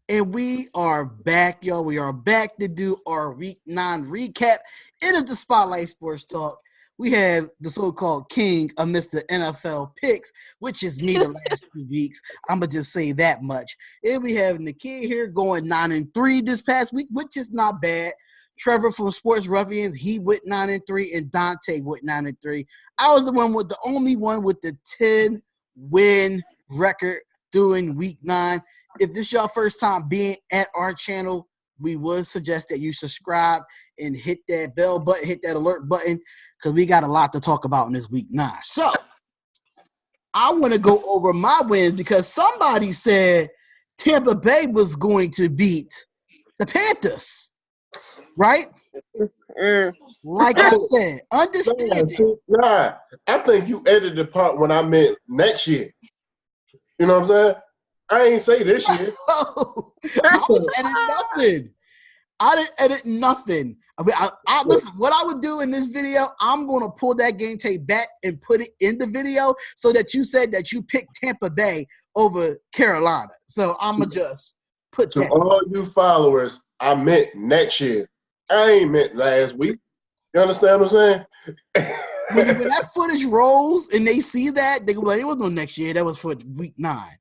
And we are back, y'all. We are back to do our Week 9 recap. It is the Spotlight Sports Talk. We have the so-called king of Mr. NFL picks, which is me the last 2 weeks. I'm going to just say that much. And we have Nakia here going 9-3 this past week, which is not bad. Trevor from Sports Ruffians, he went 9-3, and Dante went 9-3. I was the only one with the 10-win record doing Week 9. If this is your first time being at our channel, we would suggest that you subscribe and hit that bell button, hit that alert button, because we got a lot to talk about in this Week 9. So I want to go over my wins because somebody said Tampa Bay was going to beat the Panthers, right? Like I said, understand it. Nah, I think you edited the part when I meant next year. You know what I'm saying? I ain't say this year. I didn't edit nothing. I didn't edit nothing. I mean, I listen, what I would do in this video, I'm going to pull that game tape back and put it in the video so that you said that you picked Tampa Bay over Carolina. So I'm going to just put to that. All you followers, I meant next year. I ain't meant last week. You understand what I'm saying? When that footage rolls and they see that, they go like, it was no next year. That was for Week 9.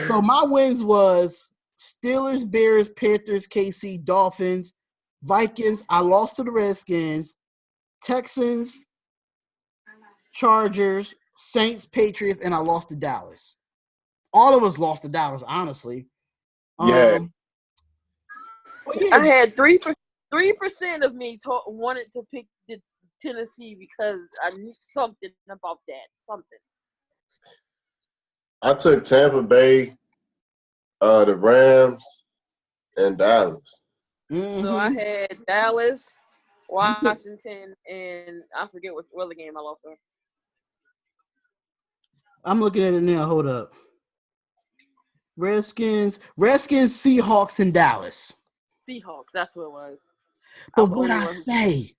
So my wins was Steelers, Bears, Panthers, KC, Dolphins, Vikings. I lost to the Redskins, Texans, Chargers, Saints, Patriots, and I lost to Dallas. All of us lost to Dallas, honestly. Yeah. I had 3% of me wanted to pick the Tennessee because I knew something about that. Something. I took Tampa Bay, the Rams, and Dallas. Mm-hmm. So I had Dallas, Washington, and I forget what other game I lost. I'm looking at it now. Hold up. Redskins, Seahawks, and Dallas. Seahawks, that's what it was. But what I say,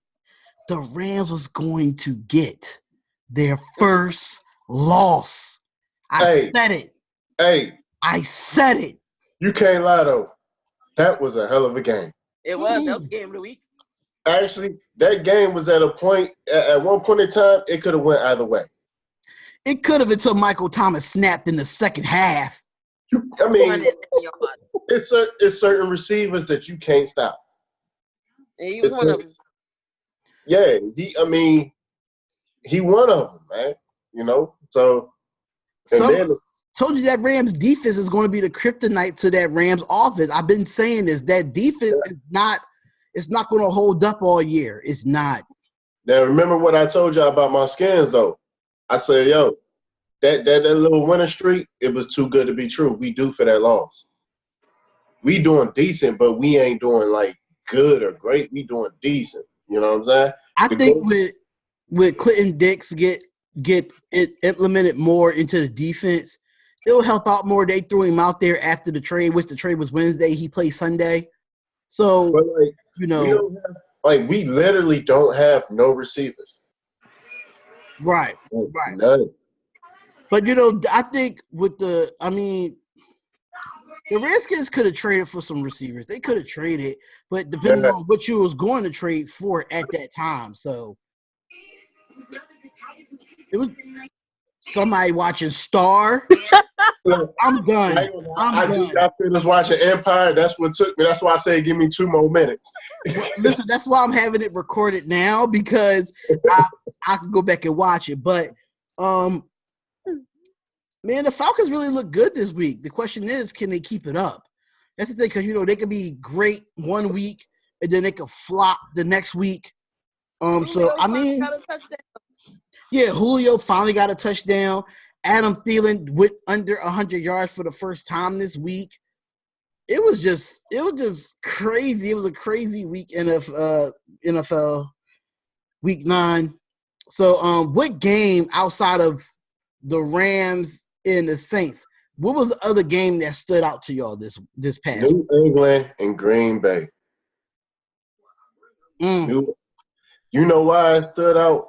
the Rams was going to get their first loss. I said it. Hey. I said it. You can't lie, though. That was a hell of a game. It was. That was the game of the week. Actually, that game was at a point, at one point in time, it could have went either way. It could have until Michael Thomas snapped in the second half. I mean, it's certain receivers that you can't stop. And he was one of them. Yeah, he one of them, man. You know, so. Told you that Rams defense is going to be the kryptonite to that Rams offense. I've been saying this. That defense is not. It's not going to hold up all year. It's not. Now remember what I told y'all about my skins, though. I said, yo, that little winning streak, it was too good to be true. We due for that loss. We doing decent, but we ain't doing like good or great. We doing decent. You know what I'm saying? I think with Clinton Dix get it implemented more into the defense, it'll help out more. They threw him out there after the trade, which the trade was Wednesday. He played Sunday. So, but we literally don't have no receivers. Right. None. But, I think the Redskins could have traded for some receivers. They could have traded, but depending on what you was going to trade for at that time. So, it was somebody watching Star. I'm done. I finished watching Empire. That's what took me. That's why I say give me 2 more minutes. Listen, that's why I'm having it recorded now because I can go back and watch it. But, man, the Falcons really look good this week. The question is, can they keep it up? That's the thing because, they could be great one week and then they could flop the next week. Julio finally got a touchdown. Adam Thielen went under 100 yards for the first time this week. It was just crazy. It was a crazy week in NFL Week 9. So, what game outside of the Rams and the Saints, what was the other game that stood out to y'all this past week? New England and Green Bay. You know why it stood out?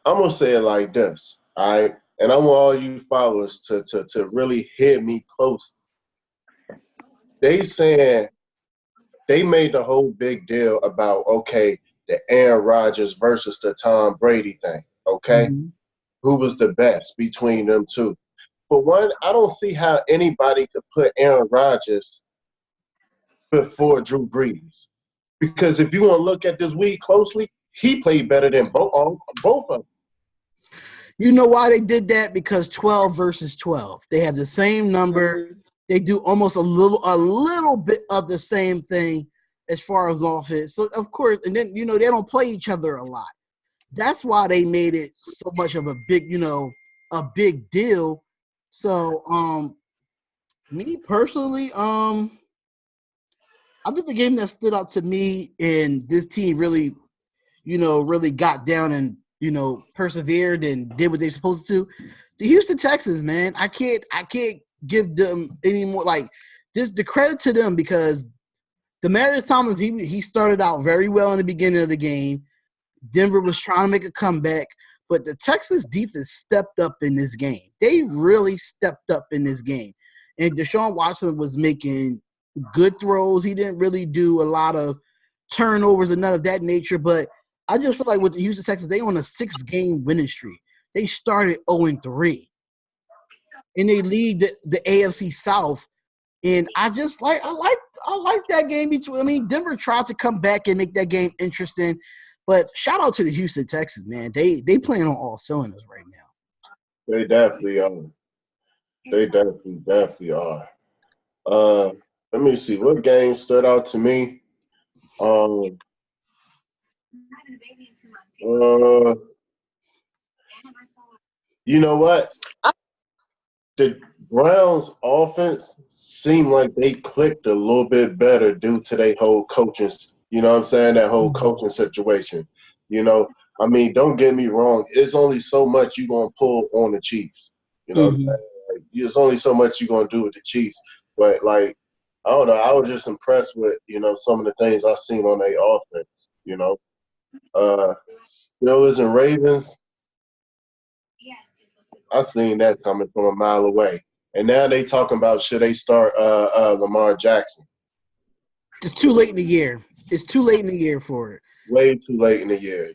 I'm going to say it like this, all right? And I want all you followers to really hear me close. they saying they made the whole big deal about, okay, the Aaron Rodgers versus the Tom Brady thing, okay? Mm-hmm. Who was the best between them two? For one, I don't see how anybody could put Aaron Rodgers before Drew Brees. Because if you want to look at this week closely, he played better than both of them. You know why they did that? Because 12 versus 12. They have the same number. Mhm. They do almost a little bit of the same thing as far as offense. So of course, and then they don't play each other a lot. That's why they made it so much of a big deal. So me personally, I think the game that stood out to me and this team really, really got down and, persevered and did what they're supposed to. The Houston Texans, man, I can't give them any more, like, just the credit to them, because Demaryius Thomas, he started out very well in the beginning of the game. Denver was trying to make a comeback, but the Texans defense stepped up in this game. They really stepped up in this game. And Deshaun Watson was making good throws. He didn't really do a lot of turnovers and none of that nature, but I just feel like with the Houston Texans, they on a 6-game winning streak. They started 0-3. And they lead the AFC South. And I like that game between. I mean, Denver tried to come back and make that game interesting, but shout out to the Houston Texans, man. They playing on all cylinders right now. They definitely are. They definitely are. Let me see. What game stood out to me? You know what? The Browns offense seemed like they clicked a little bit better due to their whole coaching, you know what I'm saying? That whole coaching situation. I mean, don't get me wrong. It's only so much you're going to pull on the Chiefs. You know what I'm saying? Like, there's only so much you're going to do with the Chiefs. But, like, I don't know. I was just impressed with, some of the things I seen on their offense, Steelers and Ravens, I seen that coming from a mile away. And now they talking about should they start Lamar Jackson. It's too late in the year. It's too late in the year for it. Way too late in the year,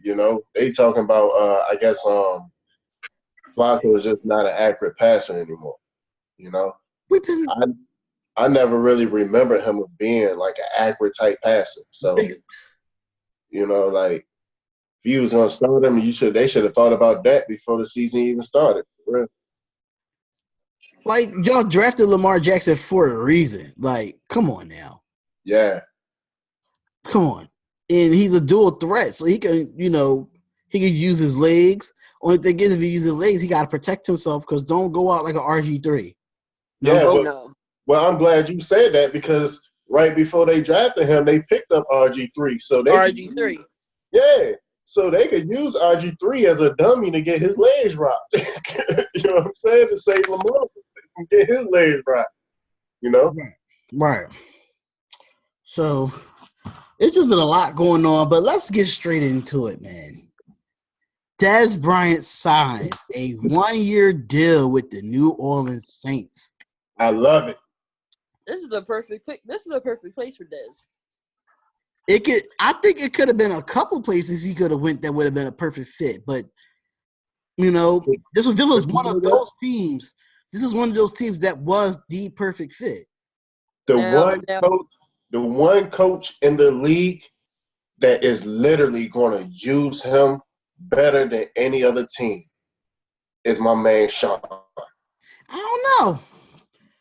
They talking about I guess Flacco is just not an accurate passer anymore. I never really remember him of being like an accurate type passer. So like if he was gonna start him, they should have thought about that before the season even started. For real. Like, y'all drafted Lamar Jackson for a reason. Like, come on now. Yeah. Come on. And he's a dual threat, so he can, he can use his legs. Only thing is, if he uses his legs, he got to protect himself because don't go out like an RG3. No. Well, I'm glad you said that because right before they drafted him, they picked up RG3. So they RG3. So they could use RG3 as a dummy to get his legs rocked. You know what I'm saying? To save Lamar from get his legs rocked. Right. So it's just been a lot going on, but let's get straight into it, man. Dez Bryant signs a 1-year deal with the New Orleans Saints. I love it. This is the perfect place for Dez. I think it could have been a couple places he could have went that would have been a perfect fit, but this was one of those teams. This is one of those teams that was the perfect fit. The one coach in the league that is literally going to use him better than any other team is my man Sean. I don't know.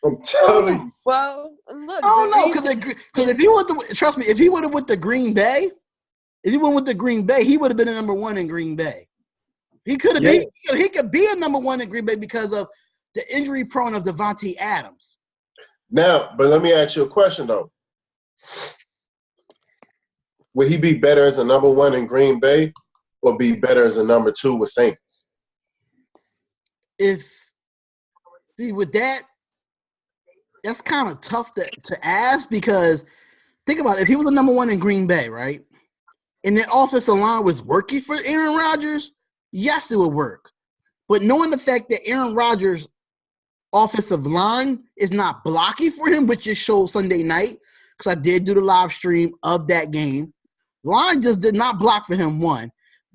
I'm telling you. Well, look. I don't know because if he would trust me, if he would have went to Green Bay, he would have been a number 1 in Green Bay. He could have been. He could be a number 1 in Green Bay because of the injury prone of Devontae Adams. Now, but let me ask you a question though. Would he be better as a number 1 in Green Bay or be better as a number 2 with Saints? With that, that's kind of tough to ask because think about it. If he was a number 1 in Green Bay, right, and the offensive line was working for Aaron Rodgers, yes, it would work. But knowing the fact that Aaron Rodgers' offensive line is not blocking for him, which just showed Sunday night because I did do the live stream of that game. Line just did not block for him, one.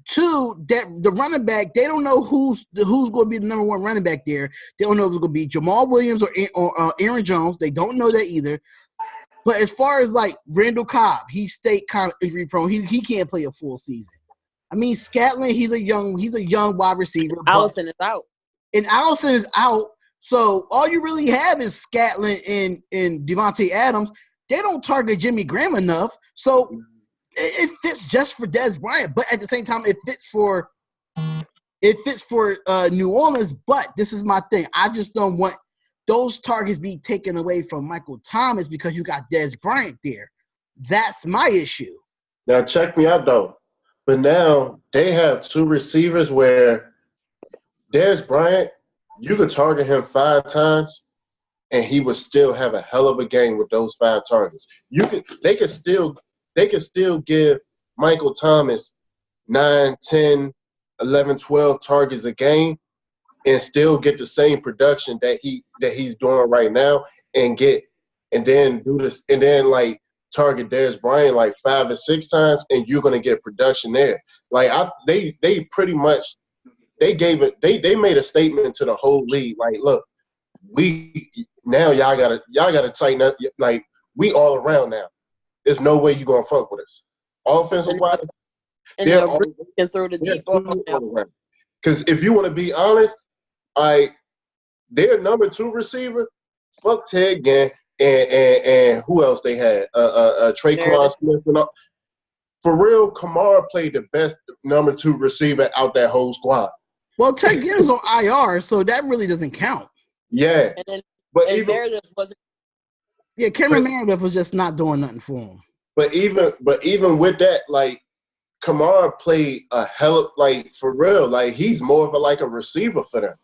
Two, that the running back, they don't know who's going to be the number one running back there. They don't know if it's going to be Jamal Williams or Aaron Jones. They don't know that either. But as far as like Randall Cobb, he stayed kind of injury prone. He can't play a full season. I mean, Scatling, he's a young wide receiver. Allison is out. And Allison is out. So all you really have is Scatling and Devontae Adams. They don't target Jimmy Graham enough. So it fits just for Dez Bryant. But at the same time, it fits for New Orleans. But this is my thing. I just don't want those targets be taken away from Michael Thomas because you got Dez Bryant there. That's my issue. Now check me out though. But now they have two receivers where Dez Bryant, you could target him 5 times and he would still have a hell of a game with those 5 targets. They could still give Michael Thomas 9, 10, 11, 12 targets a game and still get the same production that he's doing right now and then like target Dez Bryant like 5 or 6 times and you're gonna get production there. Like they pretty much they made a statement to the whole league like, look, y'all gotta tighten up. Like we all around now. There's no way you're gonna fuck with us. Offensive wise, and they're can throw the deep ball now. Because if you want to be honest, their number 2 receiver, fuck Ted Ginn and who else they had? Traquan Smith and all. For real, Kamara played the best number 2 receiver out that whole squad. Well, Ted Ginn was on IR, so that really doesn't count. Yeah, Meredith wasn't. Yeah, Cameron Meredith was just not doing nothing for him. But even with that, like Kamara played a hell of, like, for real, like he's more of a receiver for them.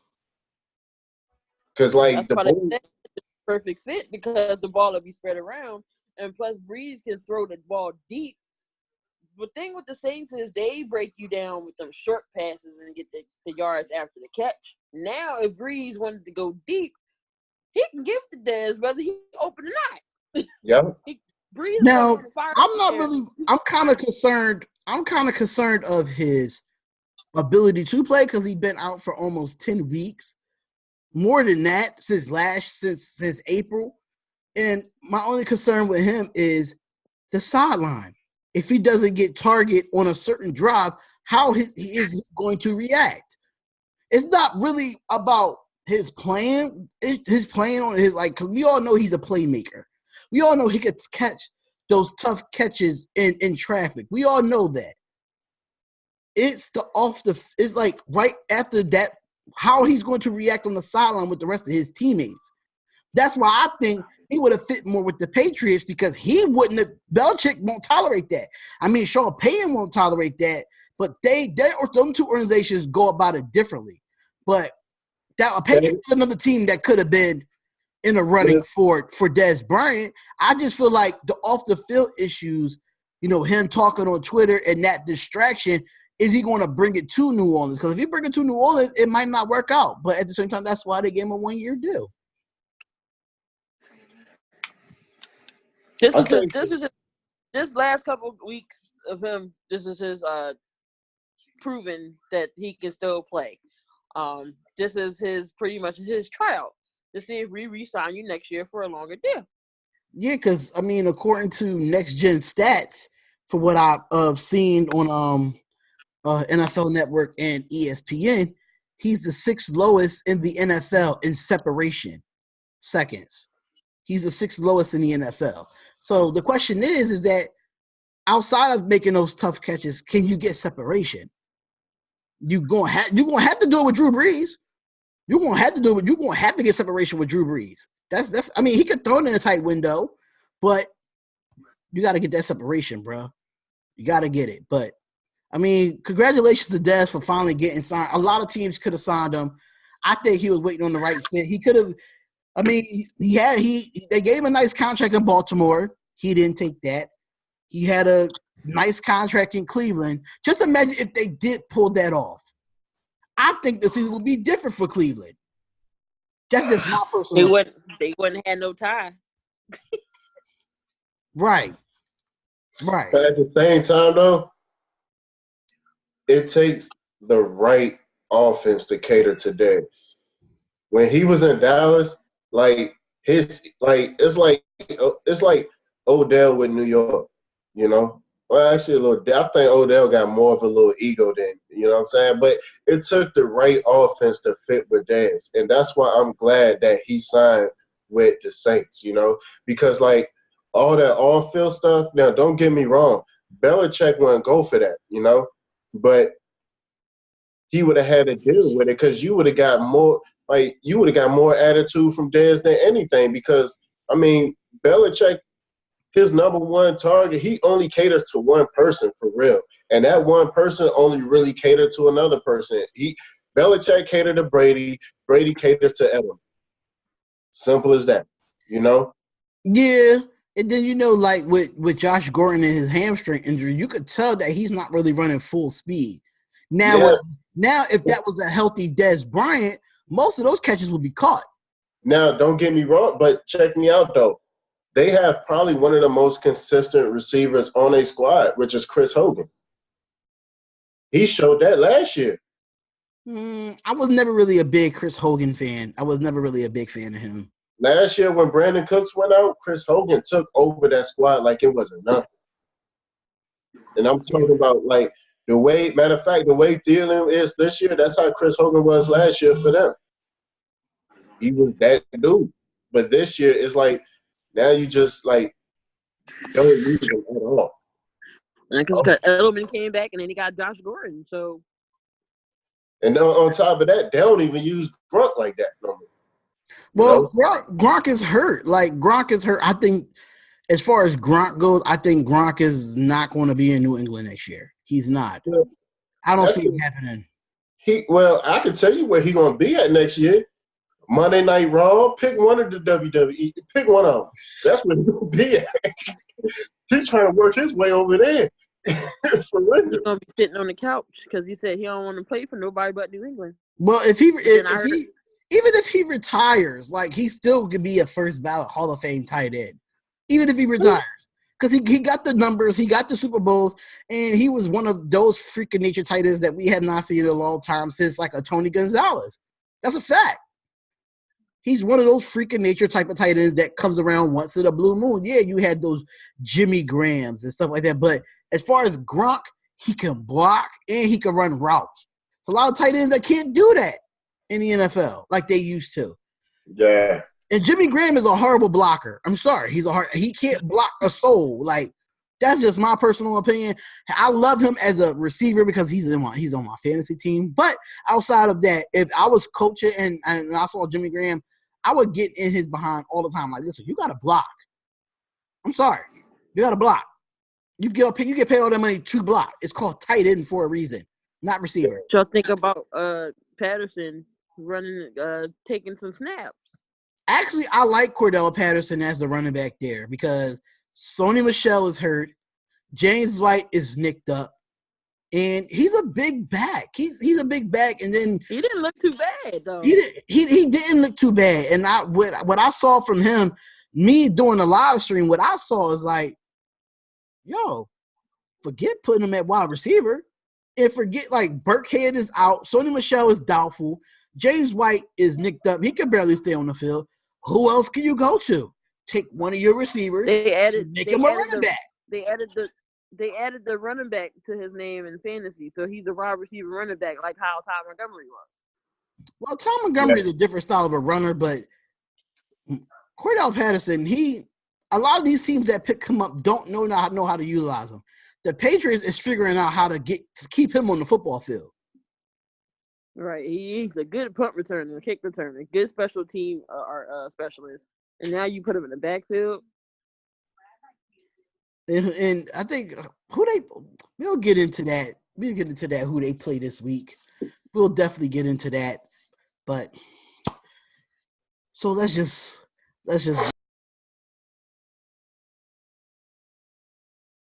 Because That's why they said it's a perfect fit because the ball will be spread around, and plus Breeze can throw the ball deep. The thing with the Saints is they break you down with them short passes and get the yards after the catch. Now, if Breeze wanted to go deep, he can give it to Dez whether he open or not. Yeah. Breeze now, I'm kind of concerned. I'm kind of concerned of his ability to play because he's been out for almost 10 weeks. More than that, since April. And my only concern with him is the sideline. If he doesn't get target on a certain drop, how is he going to react? It's not really about his playing. His playing on his because we all know he's a playmaker. We all know he could catch those tough catches in traffic. We all know that. It's it's like right after that, how he's going to react on the sideline with the rest of his teammates. That's why I think he would have fit more with the Patriots because he wouldn't have – Belichick won't tolerate that. I mean, Sean Payton won't tolerate that, but them two organizations go about it differently. But that Patriots is another team that could have been in a running for Dez Bryant. I just feel like the off-the-field issues, him talking on Twitter and that distraction, is he going to bring it to New Orleans? Because if he bring it to New Orleans, it might not work out. But at the same time, that's why they gave him a 1-year deal. This last couple of weeks of him. This is his proving that he can still play. This is his pretty much his tryout to see if we re-sign you next year for a longer deal. Yeah, because I mean, according to Next Gen Stats, for what I've seen on NFL Network and ESPN, he's the 6th lowest in the NFL in separation seconds. He's the 6th lowest in the NFL. So the question is that outside of making those tough catches, can you get separation? You're gonna have to do it with Drew Brees. You're gonna have to do it. You're gonna have to get separation with Drew Brees. That's. I mean, he could throw it in a tight window, but you got to get that separation, bro. You got to get it. But I mean, congratulations to Dez for finally getting signed. A lot of teams could have signed him. I think he was waiting on the right fit. He could have. I mean, they gave him a nice contract in Baltimore. He didn't take that. He had a nice contract in Cleveland. Just imagine if they did pull that off. I think the season would be different for Cleveland. That's just my They personal. wouldn't have no tie. Right. Right. But at the same time, though, it takes the right offense to cater to Darius. When he was in Dallas, like it's like Odell with New York, you know. Well, actually, I think Odell got more of a little ego than you know what I'm saying. But it took the right offense to fit with Darius, and that's why I'm glad that he signed with the Saints, you know, because like all that on-field stuff. Now, don't get me wrong, Belichick wouldn't go for that, you know, but he would have had to deal with it because you would have got more attitude from Dez than anything because I mean Belichick, his number one target, he only caters to one person for real. And that one person only really catered to another person. Belichick catered to Brady, Brady caters to Edelman. Simple as that. You know? Yeah. And then like with Josh Gordon and his hamstring injury, you could tell that he's not really running full speed. Now, Yeah. now if that was a healthy Dez Bryant, most of those catches would be caught. Now, don't get me wrong, but check me out though. They have probably one of the most consistent receivers on a squad, which is Chris Hogan. He showed that last year. I was never really a big Chris Hogan fan. I was never really a big fan of him. Last year when Brandon Cooks went out, Chris Hogan took over that squad like it wasn't nothing. And I'm talking about like the way Thielen is this year, that's how Chris Hogan was last year for them. He was that dude. But this year it's like now you just like don't use him at all. And because Edelman came back and then he got Josh Gordon. So and on top of that, they don't even use Grunt like that no more. Well, Gronk is hurt. Like Gronk is hurt. I think as far as Gronk goes, I think Gronk is not going to be in New England next year. He's not. Yeah. I don't see it happening. I can tell you where he's going to be at next year. Monday Night Raw. Pick one of the WWE. Pick one of them. That's where he's going to be at. He's trying to work his way over there. For real. He's going to be sitting on the couch because he said he don't want to play for nobody but New England. Well, even if he retires, like he still could be a first ballot Hall of Fame tight end. Even if he retires. Because he got the numbers, he got the Super Bowls, and he was one of those freaking nature tight ends that we have not seen in a long time since like a Tony Gonzalez. That's a fact. He's one of those freaking nature type of tight ends that comes around once in a blue moon. Yeah, you had those Jimmy Grahams and stuff like that. But as far as Gronk, he can block and he can run routes. It's a lot of tight ends that can't do that in the NFL like they used to. Yeah. And Jimmy Graham is a horrible blocker. I'm sorry. He can't block a soul. Like, that's just my personal opinion. I love him as a receiver because he's on my fantasy team. But outside of that, if I was coaching and I saw Jimmy Graham, I would get in his behind all the time. Like, listen, you got to block. I'm sorry. You got to block. You get paid all that money to block. It's called tight end for a reason, not receiver. What y'all think about Patterson running, taking some snaps? Actually, I like Cordell Patterson as the running back there because Sony Michel is hurt. James White is nicked up. And he's a big back. He's a big back, and then he didn't look too bad though. He didn't look too bad. And what I saw from him, me doing the live stream, what I saw is like, yo, forget putting him at wide receiver, and forget like Burkhead is out. Sony Michel is doubtful. James White is nicked up. He can barely stay on the field. Who else can you go to? Take one of your receivers. Make him a running back. They added the running back to his name in fantasy, so he's a wide receiver running back, like how Ty Montgomery was. Well, Ty Montgomery is a different style of a runner, but Cordell Patterson, a lot of these teams that pick him up don't know how to utilize him. The Patriots is figuring out how to keep him on the football field. Right, he's a good punt returner, kick returner, good special team specialist, and now you put him in the backfield. And I think we'll get into that. We'll get into that who they play this week. We'll definitely get into that. But so let's just